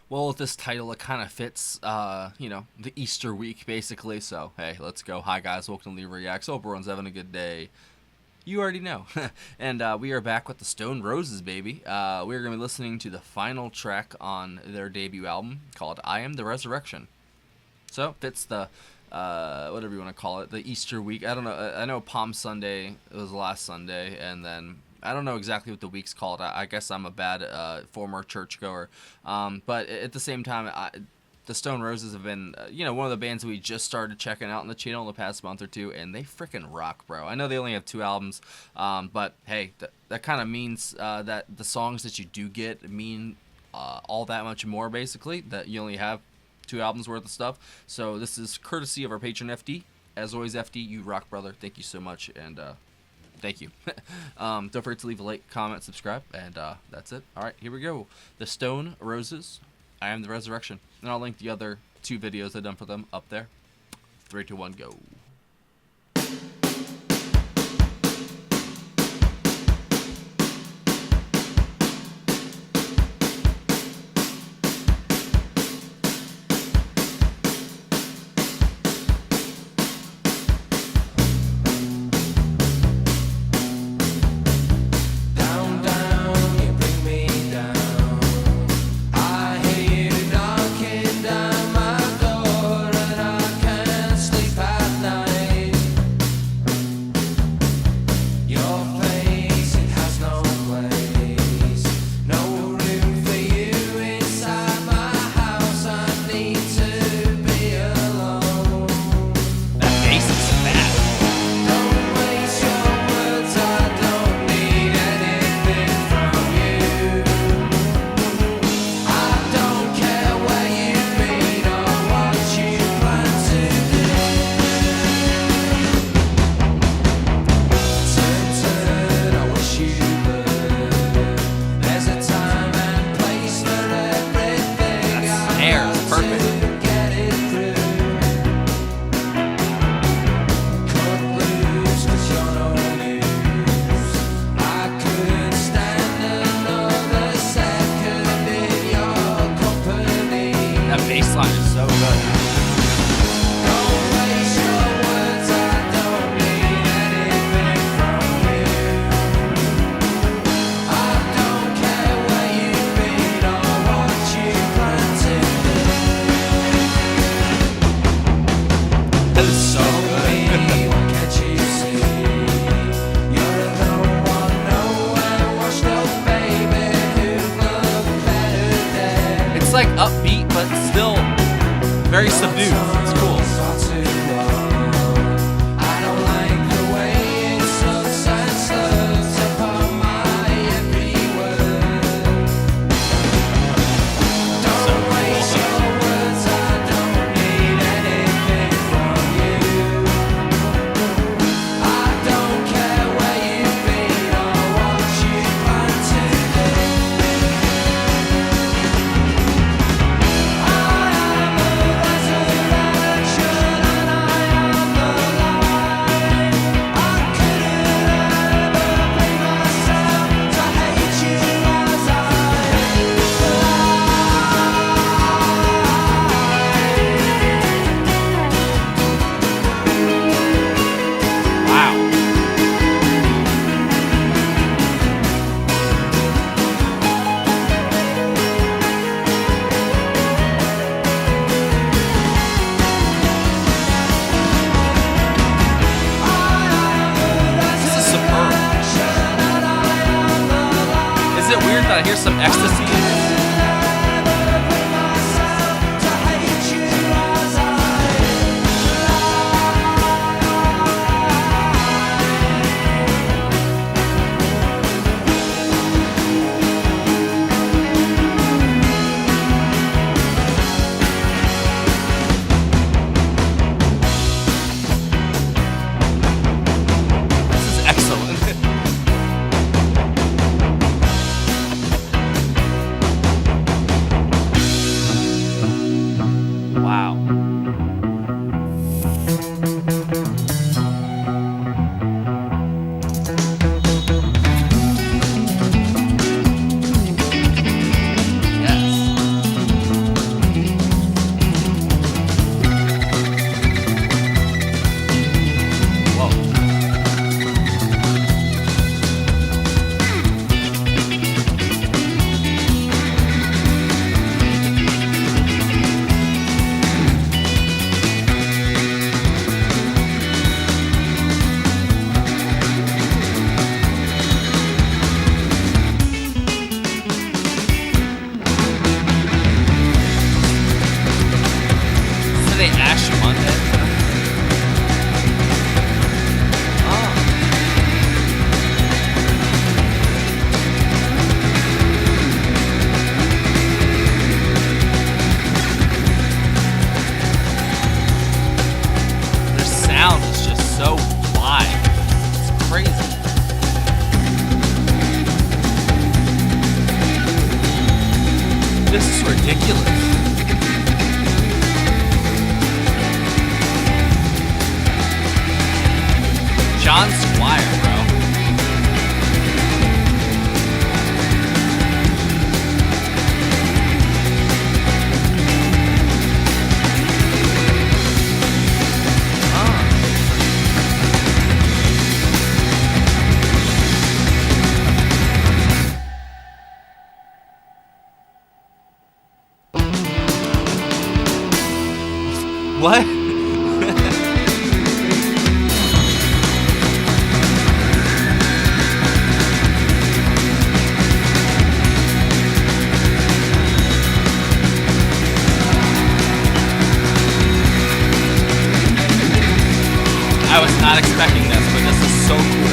Well, with this title, it kind of fits, the Easter week, basically. So, hey, let's go. Hi, guys. Welcome to Lee Reacts. Hope everyone's having a good day. You already know. And we are back with the Stone Roses, baby. We're going to be listening to the final track on their debut album called I Am the Resurrection. So, fits the, whatever you want to call it, the Easter week. I don't know. I know Palm Sunday was last Sunday, and then I don't know exactly what the week's called. I guess I'm a bad former churchgoer. But at the same time, the Stone Roses have been, one of the bands we just started checking out on the channel in the past month or two, and they freaking rock, bro. I know they only have 2 albums, but hey, that kind of means that the songs that you do get mean all that much more, basically, that you only have 2 albums worth of stuff. So this is courtesy of our patron FD. As always, FD, you rock, brother. Thank you so much, and thank you. Don't forget to leave a like, comment, subscribe, and that's it. All right, here we go. The Stone Roses, I Am the Resurrection. And I'll link the other 2 videos I've done for them up there. 3, 2, 1, go. Baseline is so good. That is so good. It's like upbeat, but still very subdued. It's cool. Is it weird that I hear some ecstasy in it? This is excellent. ridiculous. John Squire, bro. What? I was not expecting this, but this is so cool.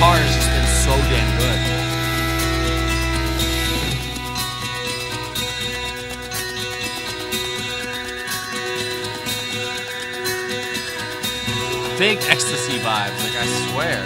Has just been so damn good. Big ecstasy vibes, like I swear.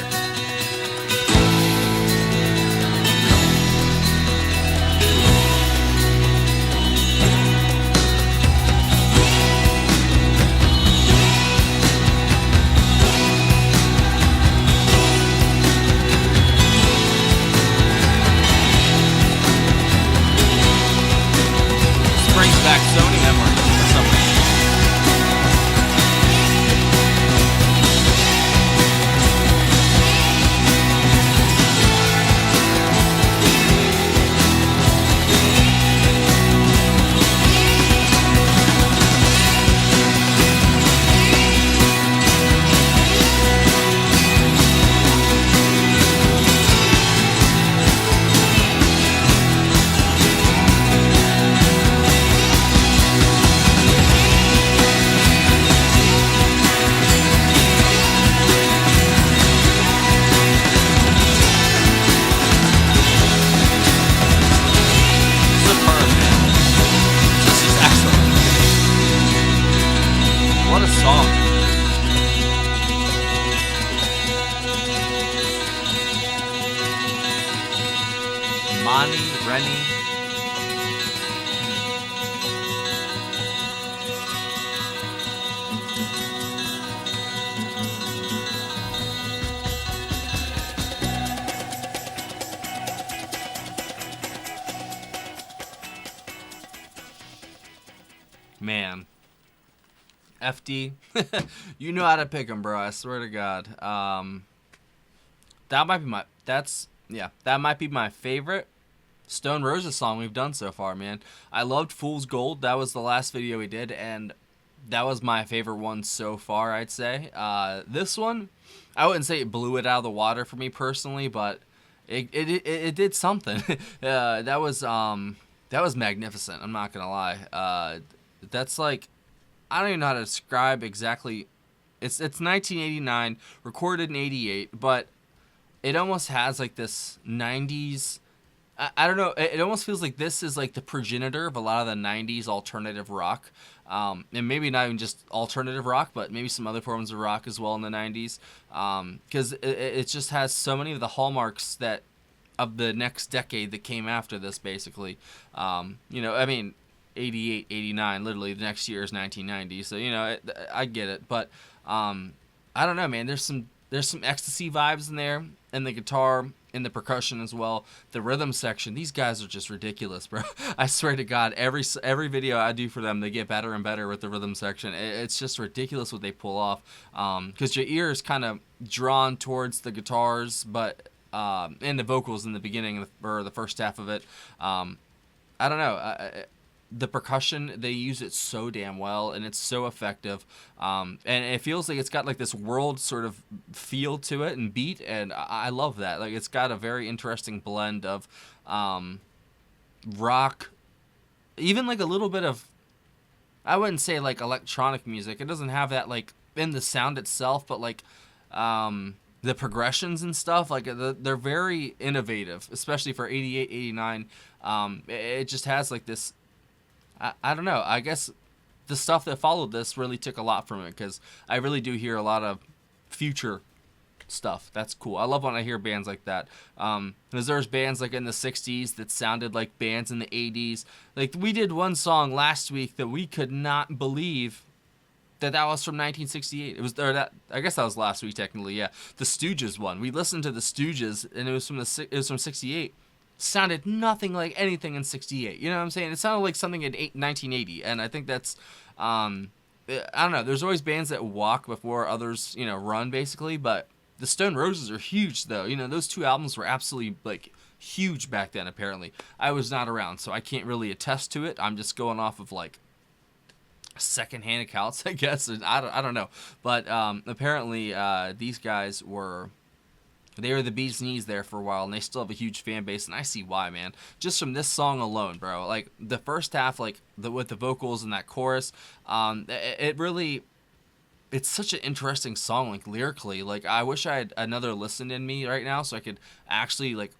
Back Sony memories for some reason. What a song. Mani, Rennie. Man. FD, you know how to pick them, bro. I swear to God. That might be my favorite Stone Roses song we've done so far, man. I loved Fool's Gold. That was the last video we did, and that was my favorite one so far, I'd say. This one, I wouldn't say it blew it out of the water for me personally, but it did something. That was magnificent. I'm not gonna lie. That's like, I don't even know how to describe exactly. It's 1989, recorded in '88, but it almost has like this '90s. I don't know. It almost feels like this is like the progenitor of a lot of the '90s alternative rock, and maybe not even just alternative rock, but maybe some other forms of rock as well in the '90s. Because it just has so many of the hallmarks that of the next decade that came after this, basically. I mean, 88, 89, literally the next year is 1990. So, I get it. But I don't know, man. There's some ecstasy vibes in there, and the guitar, and the percussion as well. The rhythm section, these guys are just ridiculous, bro. I swear to God, every video I do for them, they get better and better with the rhythm section. It's just ridiculous what they pull off. Because your ear is kind of drawn towards the guitars, but and the vocals in the beginning or the first half of it. I don't know. The percussion, they use it so damn well, and it's so effective, and it feels like it's got like this world sort of feel to it and beat, and I love that. Like, it's got a very interesting blend of rock, even like a little bit of, I wouldn't say like electronic music. It doesn't have that like in the sound itself, but like the progressions and stuff, like they're very innovative, especially for 88, 89. It just has like this, I don't know, I guess the stuff that followed this really took a lot from it, because I really do hear a lot of future stuff. That's cool. I love when I hear bands like that. Because there's bands like in the 60s that sounded like bands in the 80s. Like we did one song last week that we could not believe that was from 1968. It was, or that, I guess that was last week technically. Yeah, the Stooges one. We listened to the Stooges and it was from 68. Sounded nothing like anything in 68. You know what I'm saying? It sounded like something in 1980, and I think that's I don't know. There's always bands that walk before others, run basically, but the Stone Roses are huge though. Those two albums were absolutely like huge back then. Apparently, I was not around, so I can't really attest to it. I'm just going off of like secondhand accounts, I guess. And I don't know, but apparently these guys were. They were the bee's knees there for a while, and they still have a huge fan base, and I see why, man. Just from this song alone, bro. Like, the first half, like, with the vocals and that chorus, it really... It's such an interesting song, like, lyrically. Like, I wish I had another listen in me right now so I could actually, like...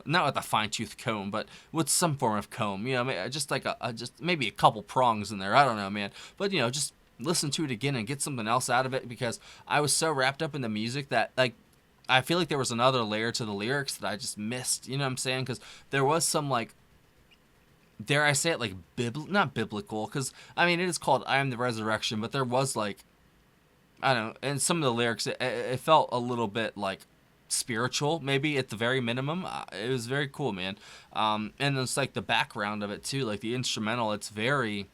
Not with a fine-tooth comb, but with some form of comb. Just like just maybe a couple prongs in there. I don't know, man. But, just listen to it again and get something else out of it, because I was so wrapped up in the music that, like... I feel like there was another layer to the lyrics that I just missed. You know what I'm saying? Because there was some, like, dare I say it, like, not biblical. Because, I mean, it is called I Am the Resurrection. But there was, like, I don't know. And some of the lyrics, it felt a little bit, like, spiritual, maybe, at the very minimum. It was very cool, man. And it's, like, the background of it, too. Like, the instrumental, it's very...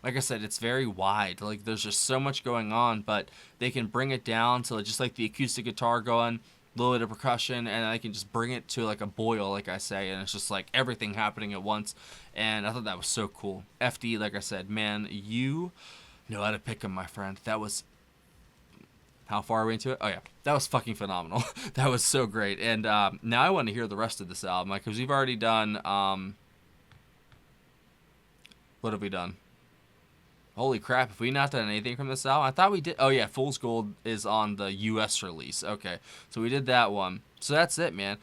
Like I said, it's very wide. Like, there's just so much going on, but they can bring it down to just like the acoustic guitar going, a little bit of percussion, and I can just bring it to like a boil, like I say, and it's just like everything happening at once. And I thought that was so cool. FD, like I said, man, you know how to pick them, my friend. That was... How far are we into it? Oh, yeah. That was fucking phenomenal. That was so great. And now I want to hear the rest of this album, because we've already done... what have we done? Holy crap, have we not done anything from this album? I thought we did. Oh, yeah, Fool's Gold is on the U.S. release. Okay, so we did that one. So that's it, man.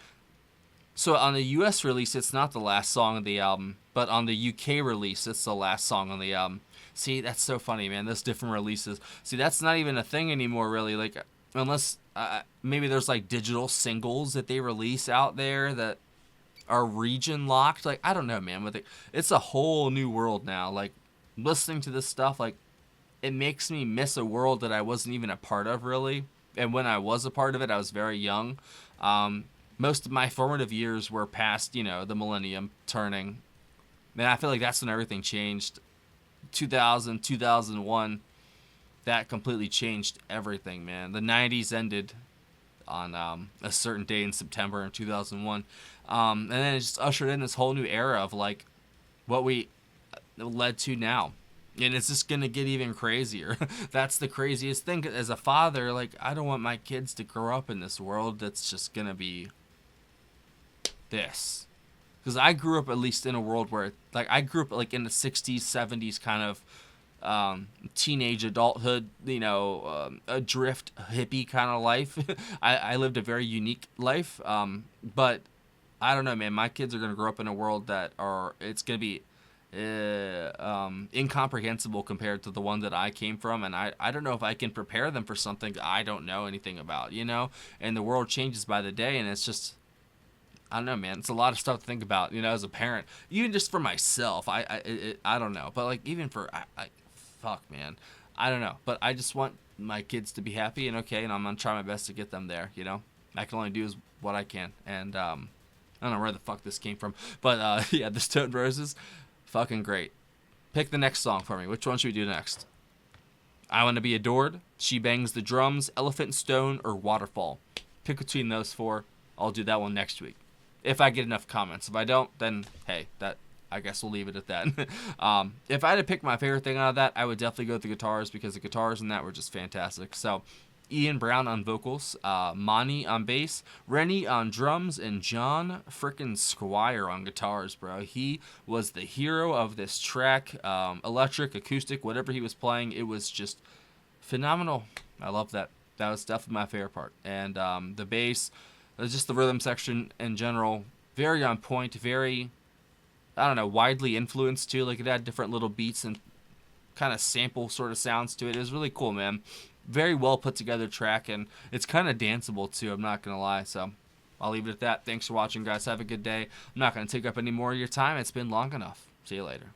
So on the U.S. release, it's not the last song of the album. But on the U.K. release, it's the last song on the album. See, that's so funny, man. Those different releases. See, that's not even a thing anymore, really. Like, unless maybe there's, like, digital singles that they release out there that are region locked. Like, I don't know, man. But it's a whole new world now. Like, listening to this stuff, like, it makes me miss a world that I wasn't even a part of, really. And when I was a part of it, I was very young. Most of my formative years were past, the millennium turning. Man, I feel like that's when everything changed. 2000, 2001, that completely changed everything, man. The 90s ended on a certain day in September of 2001. And then it just ushered in this whole new era of, like, what we... led to now, and it's just gonna get even crazier. That's the craziest thing. As a father, like, I don't want my kids to grow up in this world that's just gonna be this, because I grew up at least in a world where, like, I grew up like in the 60s 70s kind of teenage adulthood, adrift hippie kind of life. I lived a very unique life, but I don't know, man. My kids are gonna grow up in a world it's gonna be incomprehensible compared to the one that I came from, and I don't know if I can prepare them for something that I don't know anything about, and the world changes by the day, and it's just, I don't know, man, it's a lot of stuff to think about, as a parent, even just for myself. I don't know, but like, even for, fuck, man, I don't know, but I just want my kids to be happy and okay, and I'm gonna try my best to get them there. I can only do is what I can, and I don't know where the fuck this came from, but yeah, the Stone Roses, fucking great. Pick the next song for me. Which one should we do next? I Want to Be Adored, She Bangs the Drums, Elephant Stone, or Waterfall. Pick between those four. I'll do that one next week, if I get enough comments. If I don't, then hey, I guess we'll leave it at that. If I had to pick my favorite thing out of that, I would definitely go with the guitars, because the guitars in that were just fantastic. So Ian Brown on vocals, Monty on bass, Rennie on drums, and John frickin' Squire on guitars, bro. He was the hero of this track. Electric, acoustic, whatever he was playing, it was just phenomenal. I love that. That was definitely my favorite part. And the bass, just the rhythm section in general, very on point, very, I don't know, widely influenced too. Like it had different little beats and kind of sample sort of sounds to it. It was really cool, man. Very well put together track, and it's kind of danceable too. I'm not gonna lie. So I'll leave it at that. Thanks for watching, guys. Have a good day. I'm not gonna take up any more of your time. It's been long enough. See you later.